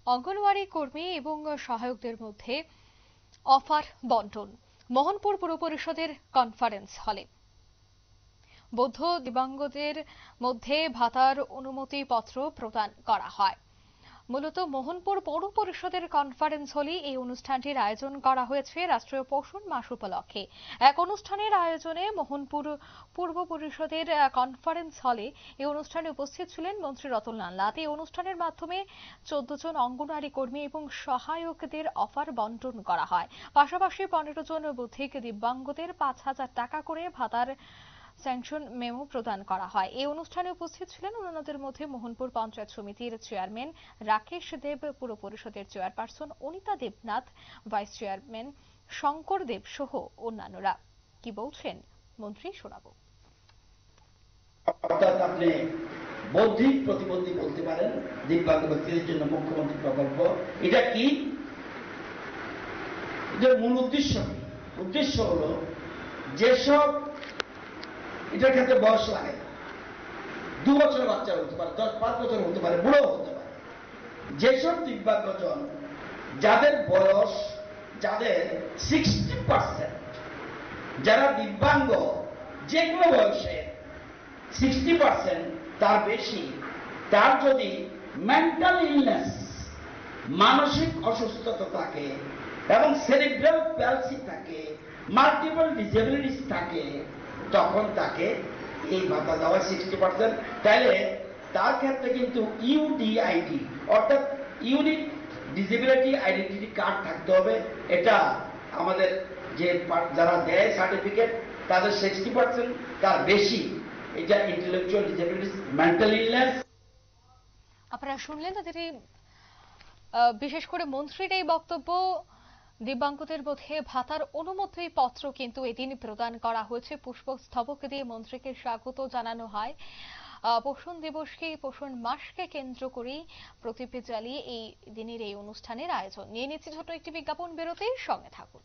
অঙ্গনওয়াড়ি কর্মী এবং সহায়কদের মধ্যে অফার বন্টন। মোহনপুর পুর পরিষদের কনফারেন্স হলে বৌদ্ধ দিব্যাঙ্গদের মধ্যে ভাতার অনুমতি পত্র প্রদান করা হয়। মূলত মোহনপুর পৌর পরিষদের কনফারেন্স হলে এই অনুষ্ঠানটির আয়োজন করা হয়েছে রাষ্ট্রীয় পোষণ মাস উপলক্ষে। এক অনুষ্ঠানের আয়োজনে মোহনপুর পূর্ব পরিষদের কনফারেন্স হলে এই অনুষ্ঠানে উপস্থিত ছিলেন মন্ত্রী রতনলাল নাথ। এই অনুষ্ঠানের মাধ্যমে 14 জন অঙ্গনওয়াড়ি কর্মী এবং সহায়কদের অফার বন্টন করা হয়। পাশাপাশি 15 জন বৌদ্ধিক দিব্যাঙ্গদের 5,000 টাকা করে ভাতার স্যাংশন মেমো প্রদান করা হয়। এই অনুষ্ঠানে উপস্থিত ছিলেন অন্যান্যদের মধ্যে মোহনপুর পঞ্চায়েত সমিতির চেয়ারম্যান রাকেশ দেব, পুর পরিষদের chairperson Anita Debnath, vice chairman Shankar Deb সহ অন্যান্যরা। কি বলছেন মন্ত্রী শোনাবো। অর্থাৎ আপনি বৌদ্ধিক প্রতিবন্ধী বলতে পারেন, দিব্যাঙ্গ ব্যক্তিদের জন্য মুখ্যমন্ত্রী প্রকল্প। এটা কি? এটার মূল উদ্দেশ্য হলো যেসব এটার ক্ষেত্রে বয়স লাগে, 2 বছরের বাচ্চা হতে পারে, 5 বছর হতে পারে, বুড়ো হতে পারে, যেসব দিব্যাঙ্গজন যাদের বয়স, যাদের 60%, যারা দিব্যাঙ্গ যে কোনো বয়সে 60% তার বেশি, তার যদি মেন্টাল ইলনেস, মানসিক অসুস্থতা থাকে এবং সেরিব্রাল প্যালসি থাকে, মাল্টিপল ডিসেবিলিটিস থাকে, তখন তাকে এই ভাতা দেওয়া 60%। তাহলে তার ক্ষেত্রে কিন্তু ইউডিআইডি অর্থাৎ ইউনিক ডিসেবিলিটি আইডেন্টিটি কার্ড থাকতে হবে। এটা আমাদের যে যারা দেয় সার্টিফিকেট তাদের 60%, তার বেশি এটা ইন্টেলেকচুয়াল ডিসেবিলিটিস, মেন্টাল ইলনেস। আপনারা শুনলেন তাদের বিশেষ করে মন্ত্রীর এই বক্তব্য। দিব্যাঙ্গদের মধ্যে ভাতার অনুমতি পত্র কিন্তু এদিন প্রদান করা হয়েছে। পুষ্পস্তবক দিয়ে মন্ত্রীকে স্বাগত জানানো হয়। পোষণ দিবসকে, পোষণ মাসকে কেন্দ্র করে প্রদীপ জ্বালিয়ে এই দিনের এই অনুষ্ঠানের আয়োজন। নিয়ে নিচ্ছে ছোট একটি বিজ্ঞাপন বিরতির সঙ্গে থাকুন।